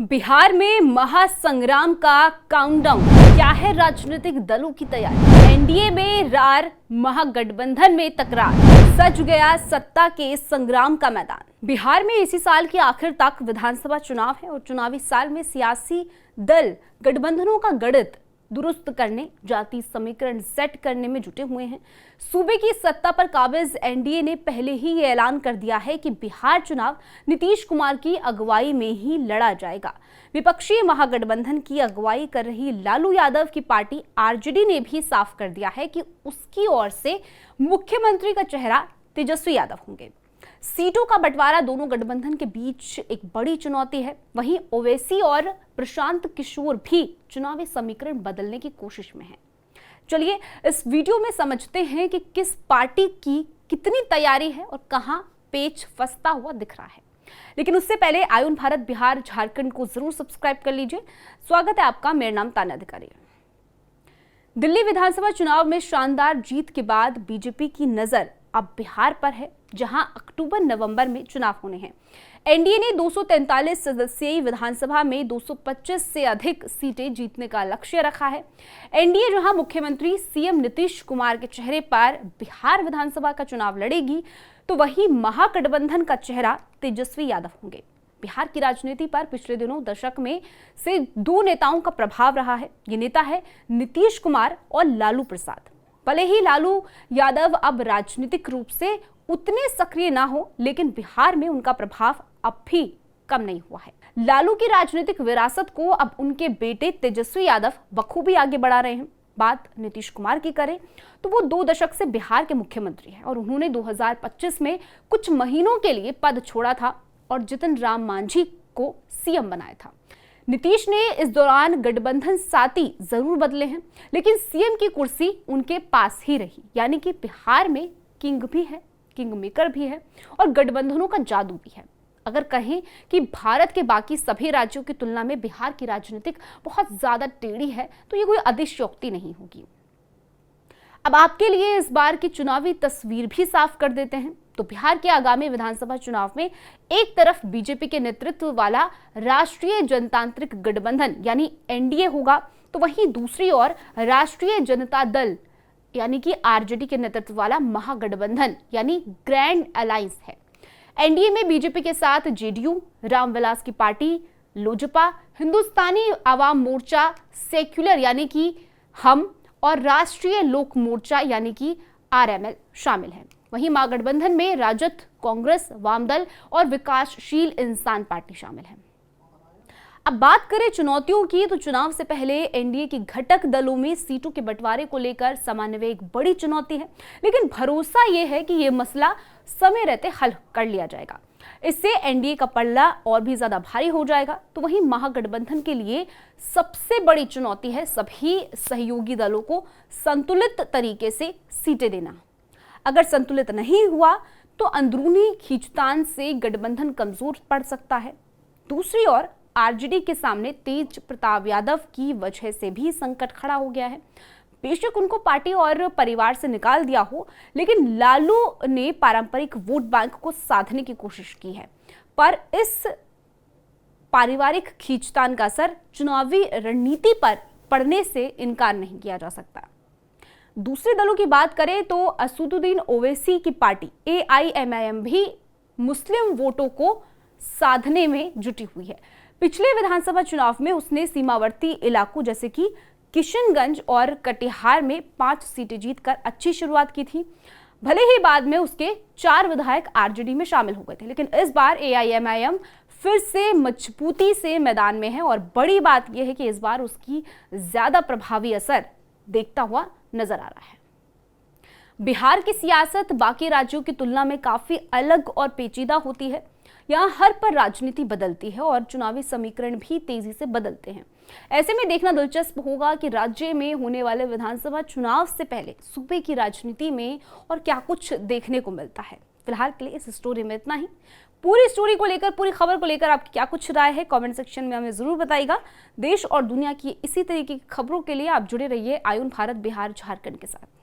बिहार में महासंग्राम का काउंटडाउन। क्या है राजनीतिक दलों की तैयारी? एनडीए में रार, महागठबंधन में तकरार, सज गया सत्ता के संग्राम का मैदान। बिहार में इसी साल के आखिर तक विधानसभा चुनाव है और चुनावी साल में सियासी दल गठबंधनों का गणित दुरुस्त करने, जाति समीकरण सेट करने में जुटे हुए हैं। सूबे की सत्ता पर काबिज एनडीए ने पहले ही ये ऐलान कर दिया है कि बिहार चुनाव नीतीश कुमार की अगुवाई में ही लड़ा जाएगा। विपक्षी महागठबंधन की अगुवाई कर रही लालू यादव की पार्टी आरजेडी ने भी साफ कर दिया है कि उसकी ओर से मुख्यमंत्री का चेहरा तेजस्वी यादव होंगे। सीटों का बंटवारा दोनों गठबंधन के बीच एक बड़ी चुनौती है। वहीं ओवैसी और प्रशांत किशोर भी चुनावी समीकरण बदलने की कोशिश में हैं। चलिए इस वीडियो में समझते हैं कि किस पार्टी की कितनी तैयारी है और कहां पेच फंसता हुआ दिख रहा है। लेकिन उससे पहले आयुन भारत बिहार झारखंड को जरूर सब्सक्राइब कर लीजिए। स्वागत है आपका, मेरा नाम तान्या अधिकारी। दिल्ली विधानसभा चुनाव में शानदार जीत के बाद बीजेपी की नजर अब बिहार पर है, जहां अक्टूबर-नवंबर में चुनाव होने हैं। एनडीए ने 243 सदस्यीय विधानसभा में 225 से अधिक सीटें जीतने का लक्ष्य रखा है। एनडीए जहां मुख्यमंत्री सीएम नीतीश कुमार के चेहरे पर बिहार विधानसभा का चुनाव लड़ेगी, तो वहीं महागठबंधन का चेहरा तेजस्वी यादव होंगे। बिहार की राजनीति पर पिछले दिनों दशक में से दो नेताओं का प्रभाव रहा है। ये नेता है नीतीश कुमार और लालू प्रसाद। भले ही लालू यादव अब राजनीतिक रूप से उतने सक्रिय ना हो, लेकिन बिहार में उनका प्रभाव अब भी कम नहीं हुआ है। लालू की राजनीतिक विरासत को अब उनके बेटे तेजस्वी यादव बखूबी आगे बढ़ा रहे हैं। बात नीतीश कुमार की करें तो वो 2 दशक से बिहार के मुख्यमंत्री हैं और उन्होंने 2025 में कुछ महीनों के लिए पद छोड़ा था और जितन राम मांझी को सीएम बनाया था। नीतीश ने इस दौरान गठबंधन साथी जरूर बदले हैं, लेकिन सीएम की कुर्सी उनके पास ही रही। यानी कि बिहार में किंग भी है, किंग मेकर भी है और गठबंधनों का जादू भी है। अगर कहें कि भारत के बाकी सभी राज्यों की तुलना में बिहार की राजनीतिक बहुत ज्यादा टेढ़ी है, तो ये कोई अतिशयोक्ति नहीं होगी। अब आपके लिए इस बार की चुनावी तस्वीर भी साफ कर देते हैं। तो बिहार के आगामी विधानसभा चुनाव में एक तरफ बीजेपी के नेतृत्व वाला राष्ट्रीय जनतांत्रिक गठबंधन यानी एनडीए होगा, तो वहीं दूसरी ओर राष्ट्रीय जनता दल यानी कि आरजेडी के नेतृत्व वाला महागठबंधन यानी ग्रैंड अलायंस है। एनडीए में बीजेपी के साथ जेडीयू, रामविलास की पार्टी, लोजपा, हिंदुस्तानी आवाम मोर्चा, सेक्युलर यानी कि हम और राष्ट्रीय लोक मोर्चा यानी कि आरएमएल शामिल हैं। वहीं महागठबंधन में राजद, कांग्रेस, वामदल और विकासशील इंसान पार्टी शामिल है। अब बात करें चुनौतियों की, तो चुनाव से पहले एनडीए की घटक दलों में सीटों के बंटवारे को लेकर समन्वय एक बड़ी चुनौती है, लेकिन भरोसा यह है कि यह मसला समय रहते हल कर लिया जाएगा। इससे एनडीए का पल्ला और भी ज्यादा भारी हो जाएगा। तो वहीं महागठबंधन के लिए सबसे बड़ी चुनौती है सभी सहयोगी दलों को संतुलित तरीके से सीटें देना। अगर संतुलित नहीं हुआ तो अंदरूनी खींचतान से गठबंधन कमजोर पड़ सकता है। दूसरी ओर आरजेडी के सामने तेज प्रताप यादव की वजह से भी संकट खड़ा हो गया है। बेशक उनको पार्टी और परिवार से निकाल दिया हो, लेकिन लालू ने पारंपरिक वोट बैंक को साधने की कोशिश की है, पर इस पारिवारिक खींचतान का असर चुनावी रणनीति पर पड़ने से इनकार नहीं किया जा सकता। दूसरे दलों की बात करें तो असदुद्दीन ओवैसी की पार्टी एआईएमआईएम भी मुस्लिम वोटों को साधने में जुटी हुई है। पिछले विधानसभा चुनाव में उसने सीमावर्ती इलाकों जैसे कि किशनगंज और कटिहार में 5 सीटें जीतकर अच्छी शुरुआत की थी। भले ही बाद में उसके 4 विधायक आरजेडी में शामिल हो गए थे, लेकिन इस बार एआईएमआईएम फिर से मजबूती से मैदान में है और बड़ी बात यह है कि इस बार उसकी ज्यादा प्रभावी असर देखता हुआ नजर आ रहा है। बिहार की सियासत बाकी राज्यों की तुलना में काफी अलग और पेचीदा होती है। यहाँ हर पर राजनीति बदलती है और चुनावी समीकरण भी तेजी से बदलते हैं। ऐसे में देखना दिलचस्प होगा कि राज्य में होने वाले विधानसभा चुनाव से पहले सूबे की राजनीति में और क्या कुछ देखने को मिलता है। फिलहाल के लिए इस स्टोरी में इतना ही। पूरी स्टोरी को लेकर, पूरी खबर को लेकर आपकी क्या कुछ राय है, कमेंट सेक्शन में हमें जरूर बताइएगा। देश और दुनिया की इसी तरीके की खबरों के लिए आप जुड़े रहिए आयुन भारत बिहार झारखंड के साथ।